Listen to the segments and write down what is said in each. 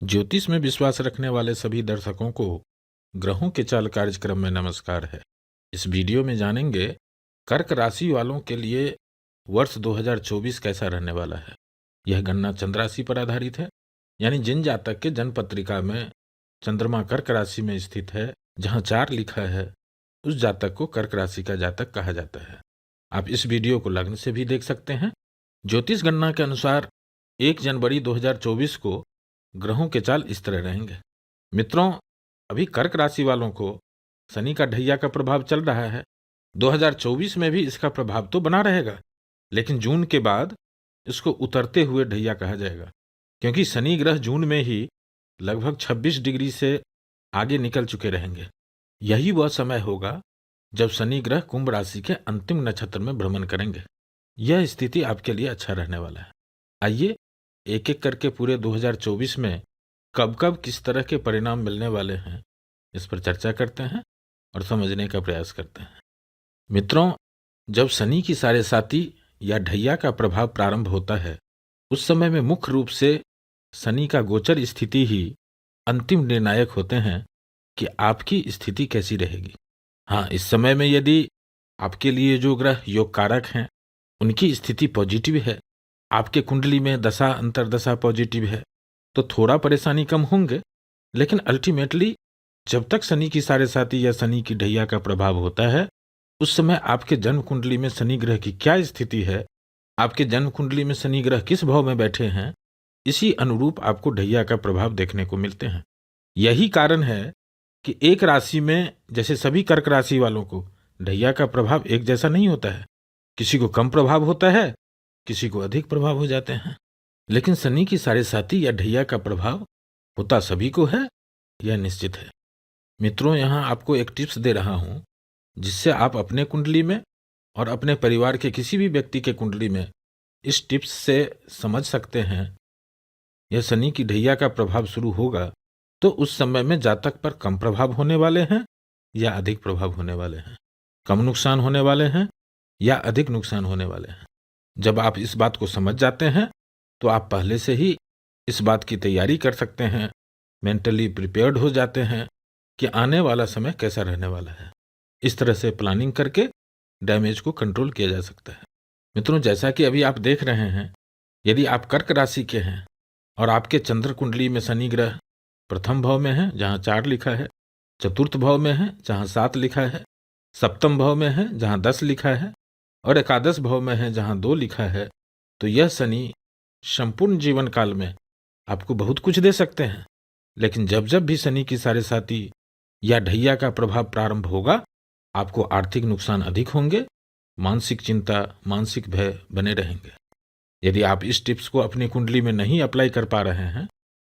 ज्योतिष में विश्वास रखने वाले सभी दर्शकों को ग्रहों के चाल कार्यक्रम में नमस्कार है। इस वीडियो में जानेंगे कर्क राशि वालों के लिए वर्ष 2024 कैसा रहने वाला है। यह गणना चंद्र राशि पर आधारित है, यानी जिन जातक के जन्म पत्रिका में चंद्रमा कर्क राशि में स्थित है, जहां 4 लिखा है, उस जातक को कर्क राशि का जातक कहा जाता है। आप इस वीडियो को लग्न से भी देख सकते हैं। ज्योतिष गणना के अनुसार 1 जनवरी 2024 को ग्रहों के चाल इस तरह रहेंगे। मित्रों, अभी कर्क राशि वालों को शनि का ढैया का प्रभाव चल रहा है। 2024 में भी इसका प्रभाव तो बना रहेगा, लेकिन जून के बाद इसको उतरते हुए ढैया कहा जाएगा, क्योंकि शनि ग्रह जून में ही लगभग 26 डिग्री से आगे निकल चुके रहेंगे। यही वह समय होगा जब शनि ग्रह कुंभ राशि के अंतिम नक्षत्र में भ्रमण करेंगे। यह स्थिति आपके लिए अच्छा रहने वाला है। आइए एक एक करके पूरे 2024 में कब कब किस तरह के परिणाम मिलने वाले हैं, इस पर चर्चा करते हैं और समझने का प्रयास करते हैं। मित्रों, जब शनि की साढ़े साती या ढैया का प्रभाव प्रारंभ होता है, उस समय में मुख्य रूप से शनि का गोचर स्थिति ही अंतिम निर्णायक होते हैं कि आपकी स्थिति कैसी रहेगी। हाँ, इस समय में यदि आपके लिए जो ग्रह योग कारक हैं उनकी स्थिति पॉजिटिव है, आपके कुंडली में दशा अंतरदशा पॉजिटिव है, तो थोड़ा परेशानी कम होंगे। लेकिन अल्टीमेटली जब तक शनि की साढ़े साती या शनि की ढैया का प्रभाव होता है, उस समय आपके जन्म कुंडली में शनि ग्रह की क्या स्थिति है, आपके जन्म कुंडली में शनि ग्रह किस भाव में बैठे हैं, इसी अनुरूप आपको ढैया का प्रभाव देखने को मिलते हैं। यही कारण है कि एक राशि में जैसे सभी कर्क राशि वालों को ढैया का प्रभाव एक जैसा नहीं होता है। किसी को कम प्रभाव होता है, किसी को अधिक प्रभाव हो जाते हैं। लेकिन शनि की साढ़े साती या ढैया का प्रभाव होता सभी को है, यह निश्चित है। मित्रों, यहाँ आपको एक टिप्स दे रहा हूं, जिससे आप अपने कुंडली में और अपने परिवार के किसी भी व्यक्ति के कुंडली में इस टिप्स से समझ सकते हैं। यह शनि की ढैया का प्रभाव शुरू होगा तो उस समय में जातक पर कम प्रभाव होने वाले हैं या अधिक प्रभाव होने वाले हैं, कम नुकसान होने वाले हैं या अधिक नुकसान होने वाले हैं। जब आप इस बात को समझ जाते हैं तो आप पहले से ही इस बात की तैयारी कर सकते हैं, मेंटली प्रिपेयर्ड हो जाते हैं कि आने वाला समय कैसा रहने वाला है। इस तरह से प्लानिंग करके डैमेज को कंट्रोल किया जा सकता है। मित्रों, जैसा कि अभी आप देख रहे हैं, यदि आप कर्क राशि के हैं और आपके चंद्र कुंडली में शनि ग्रह प्रथम भाव में है जहां 4 लिखा है, चतुर्थ भाव में है जहां 7 लिखा है, सप्तम भाव में है जहां 10 लिखा है और एकादश भाव में है जहां 2 लिखा है, तो यह शनि संपूर्ण जीवन काल में आपको बहुत कुछ दे सकते हैं। लेकिन जब जब भी शनि की साढ़े साती या ढैया का प्रभाव प्रारंभ होगा, आपको आर्थिक नुकसान अधिक होंगे, मानसिक चिंता, मानसिक भय बने रहेंगे। यदि आप इस टिप्स को अपनी कुंडली में नहीं अप्लाई कर पा रहे हैं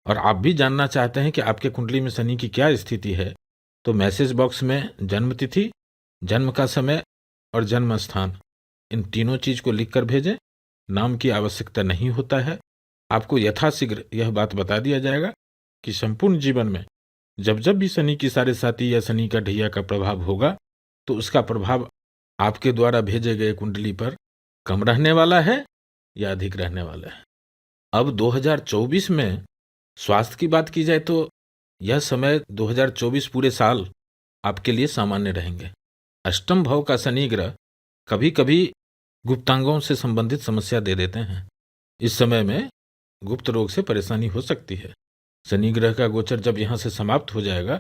और आप भी जानना चाहते हैं कि आपके कुंडली में शनि की क्या स्थिति है, तो मैसेज बॉक्स में जन्म तिथि, जन्म का समय और जन्म स्थान, इन तीनों चीज को लिखकर भेजें। नाम की आवश्यकता नहीं होता है। आपको यथाशीघ्र यह बात बता दिया जाएगा कि संपूर्ण जीवन में जब जब भी शनि की साढ़े साती या शनि का ढैया का प्रभाव होगा, तो उसका प्रभाव आपके द्वारा भेजे गए कुंडली पर कम रहने वाला है या अधिक रहने वाला है। अब 2024 में स्वास्थ्य की बात की जाए तो यह समय 2024 पूरे साल आपके लिए सामान्य रहेंगे। अष्टम भाव का शनि ग्रह कभी कभी गुप्तांगों से संबंधित समस्या दे देते हैं। इस समय में गुप्त रोग से परेशानी हो सकती है। शनि ग्रह का गोचर जब यहाँ से समाप्त हो जाएगा,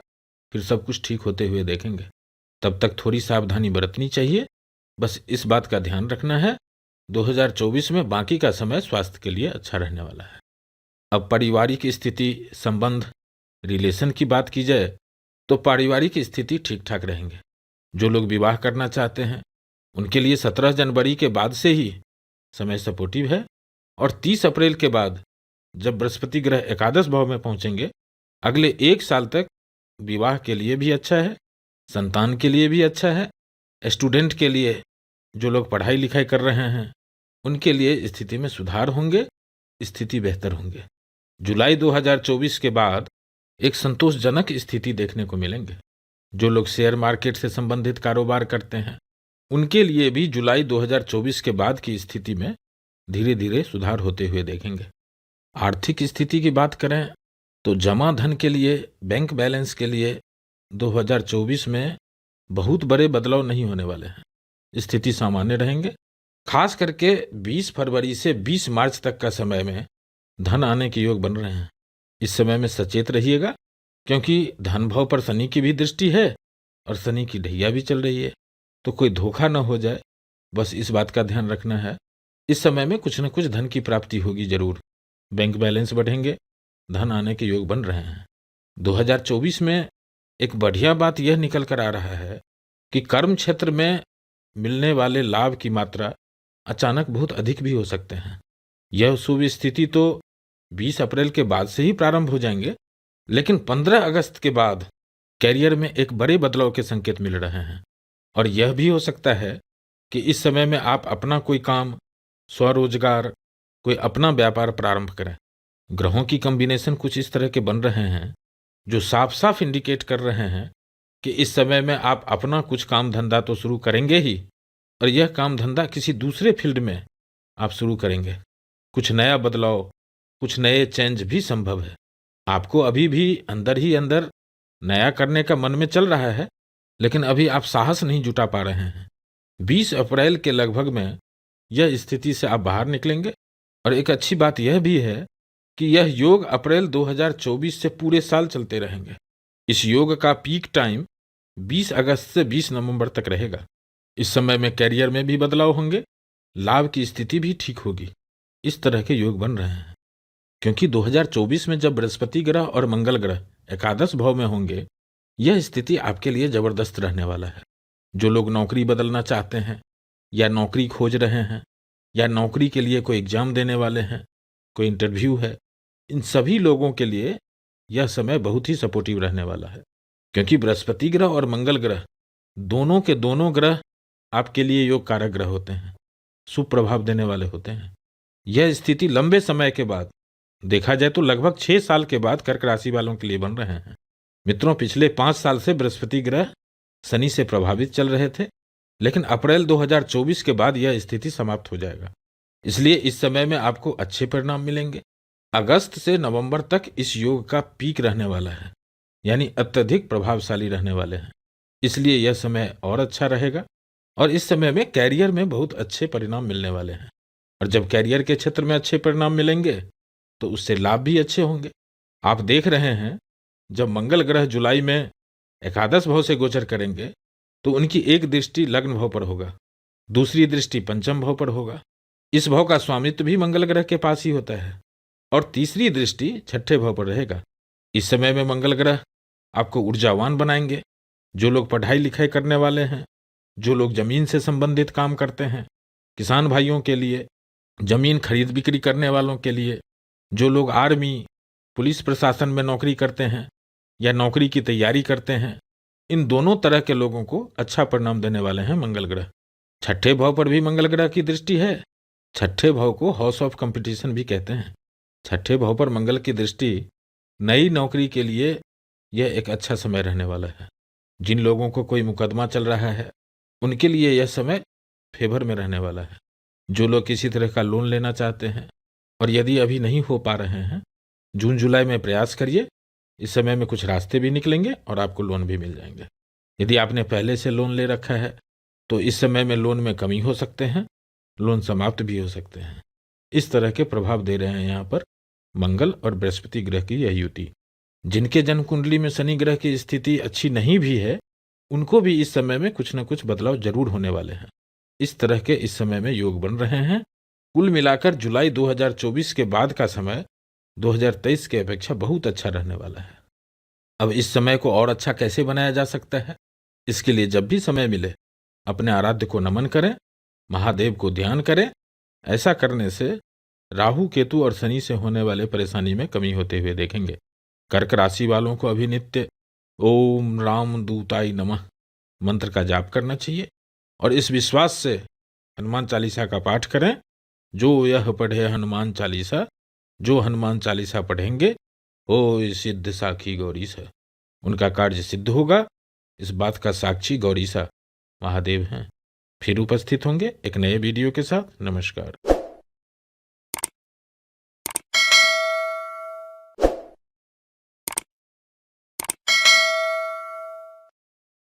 फिर सब कुछ ठीक होते हुए देखेंगे। तब तक थोड़ी सावधानी बरतनी चाहिए। बस इस बात का ध्यान रखना है, 2024 में बाकी का समय स्वास्थ्य के लिए अच्छा रहने वाला है। अब पारिवारिक स्थिति, संबंध, रिलेशन की बात की जाए तो पारिवारिक स्थिति ठीक ठाक रहेंगे। जो लोग विवाह करना चाहते हैं उनके लिए 17 जनवरी के बाद से ही समय सपोर्टिव है और 30 अप्रैल के बाद जब बृहस्पति ग्रह एकादश भाव में पहुंचेंगे, अगले 1 साल तक विवाह के लिए भी अच्छा है, संतान के लिए भी अच्छा है। स्टूडेंट के लिए, जो लोग पढ़ाई लिखाई कर रहे हैं, उनके लिए स्थिति में सुधार होंगे, स्थिति बेहतर होंगे। जुलाई 2024 के बाद एक संतोषजनक स्थिति देखने को मिलेंगे। जो लोग शेयर मार्केट से संबंधित कारोबार करते हैं उनके लिए भी जुलाई 2024 के बाद की स्थिति में धीरे धीरे सुधार होते हुए देखेंगे। आर्थिक स्थिति की बात करें तो जमा धन के लिए, बैंक बैलेंस के लिए 2024 में बहुत बड़े बदलाव नहीं होने वाले हैं। स्थिति सामान्य रहेंगे। खास करके 20 फरवरी से 20 मार्च तक का समय में धन आने के योग बन रहे हैं। इस समय में सचेत रहिएगा, क्योंकि धन भाव पर शनि की भी दृष्टि है और शनि की ढैया भी चल रही है, तो कोई धोखा न हो जाए, बस इस बात का ध्यान रखना है। इस समय में कुछ न कुछ धन की प्राप्ति होगी जरूर। बैंक बैलेंस बढ़ेंगे, धन आने के योग बन रहे हैं। 2024 में एक बढ़िया बात यह निकल कर आ रहा है कि कर्म क्षेत्र में मिलने वाले लाभ की मात्रा अचानक बहुत अधिक भी हो सकते हैं। यह शुभ स्थिति तो 20 अप्रैल के बाद से ही प्रारंभ हो जाएंगे, लेकिन 15 अगस्त के बाद कैरियर में एक बड़े बदलाव के संकेत मिल रहे हैं। और यह भी हो सकता है कि इस समय में आप अपना कोई काम, स्वरोजगार, कोई अपना व्यापार प्रारंभ करें। ग्रहों की कॉम्बिनेशन कुछ इस तरह के बन रहे हैं जो साफ साफ इंडिकेट कर रहे हैं कि इस समय में आप अपना कुछ काम धंधा तो शुरू करेंगे ही, और यह काम धंधा किसी दूसरे फील्ड में आप शुरू करेंगे। कुछ नया बदलाव, कुछ नए चेंज भी संभव है। आपको अभी भी अंदर ही अंदर नया करने का मन में चल रहा है, लेकिन अभी आप साहस नहीं जुटा पा रहे हैं। 20 अप्रैल के लगभग में यह स्थिति से आप बाहर निकलेंगे। और एक अच्छी बात यह भी है कि यह योग अप्रैल 2024 से पूरे साल चलते रहेंगे। इस योग का पीक टाइम 20 अगस्त से 20 नवंबर तक रहेगा। इस समय में कैरियर में भी बदलाव होंगे, लाभ की स्थिति भी ठीक होगी। इस तरह के योग बन रहे हैं, क्योंकि 2024 में जब बृहस्पति ग्रह और मंगल ग्रह एकादश भाव में होंगे, यह स्थिति आपके लिए जबरदस्त रहने वाला है। जो लोग नौकरी बदलना चाहते हैं, या नौकरी खोज रहे हैं, या नौकरी के लिए कोई एग्जाम देने वाले हैं, कोई इंटरव्यू है, इन सभी लोगों के लिए यह समय बहुत ही सपोर्टिव रहने वाला है। क्योंकि बृहस्पति ग्रह और मंगल ग्रह दोनों के दोनों ग्रह आपके लिए योग कारक ग्रह होते हैं, शुभ प्रभाव देने वाले होते हैं। यह स्थिति लंबे समय के बाद, देखा जाए तो लगभग 6 साल के बाद कर्क राशि वालों के लिए बन रहे हैं। मित्रों, पिछले 5 साल से बृहस्पति ग्रह शनि से प्रभावित चल रहे थे, लेकिन अप्रैल 2024 के बाद यह स्थिति समाप्त हो जाएगा। इसलिए इस समय में आपको अच्छे परिणाम मिलेंगे। अगस्त से नवंबर तक इस योग का पीक रहने वाला है, यानी अत्यधिक प्रभावशाली रहने वाले हैं। इसलिए यह समय और अच्छा रहेगा, और इस समय में कैरियर में बहुत अच्छे परिणाम मिलने वाले हैं। और जब कैरियर के क्षेत्र में अच्छे परिणाम मिलेंगे तो उससे लाभ भी अच्छे होंगे। आप देख रहे हैं, जब मंगल ग्रह जुलाई में एकादश भाव से गोचर करेंगे तो उनकी एक दृष्टि लग्न भाव पर होगा, दूसरी दृष्टि पंचम भाव पर होगा। इस भाव का स्वामित्व भी मंगल ग्रह के पास ही होता है, और तीसरी दृष्टि छठे भाव पर रहेगा। इस समय में मंगल ग्रह आपको ऊर्जावान बनाएंगे। जो लोग पढ़ाई लिखाई करने वाले हैं, जो लोग जमीन से संबंधित काम करते हैं, किसान भाइयों के लिए, जमीन खरीद बिक्री करने वालों के लिए, जो लोग आर्मी, पुलिस प्रशासन में नौकरी करते हैं या नौकरी की तैयारी करते हैं, इन दोनों तरह के लोगों को अच्छा परिणाम देने वाले हैं मंगल ग्रह। छठे भाव पर भी मंगल ग्रह की दृष्टि है। छठे भाव को हाउस ऑफ कंपटीशन भी कहते हैं। छठे भाव पर मंगल की दृष्टि, नई नौकरी के लिए यह एक अच्छा समय रहने वाला है। जिन लोगों को कोई मुकदमा चल रहा है, उनके लिए यह समय फेवर में रहने वाला है। जो लोग किसी तरह का लोन लेना चाहते हैं, और यदि अभी नहीं हो पा रहे हैं, जून जुलाई में प्रयास करिए। इस समय में कुछ रास्ते भी निकलेंगे और आपको लोन भी मिल जाएंगे। यदि आपने पहले से लोन ले रखा है तो इस समय में लोन में कमी हो सकते हैं, लोन समाप्त भी हो सकते हैं। इस तरह के प्रभाव दे रहे हैं यहाँ पर मंगल और बृहस्पति ग्रह की यह युति। जिनके जन्म कुंडली में शनि ग्रह की स्थिति अच्छी नहीं भी है, उनको भी इस समय में कुछ न कुछ बदलाव जरूर होने वाले हैं। इस तरह के इस समय में योग बन रहे हैं। कुल मिलाकर जुलाई 2024 के बाद का समय 2023 की अपेक्षा बहुत अच्छा रहने वाला है। अब इस समय को और अच्छा कैसे बनाया जा सकता है, इसके लिए जब भी समय मिले अपने आराध्य को नमन करें, महादेव को ध्यान करें। ऐसा करने से राहु, केतु और शनि से होने वाले परेशानी में कमी होते हुए देखेंगे। कर्क राशि वालों को अभी नित्य ओम राम दूताय नमः मंत्र का जाप करना चाहिए, और इस विश्वास से हनुमान चालीसा का पाठ करें। जो यह पढ़े हनुमान चालीसा, जो हनुमान चालीसा पढ़ेंगे, ओ सिद्ध साखी गौरीसा, उनका कार्य सिद्ध होगा। इस बात का साक्षी गौरीसा महादेव हैं। फिर उपस्थित होंगे एक नए वीडियो के साथ। नमस्कार।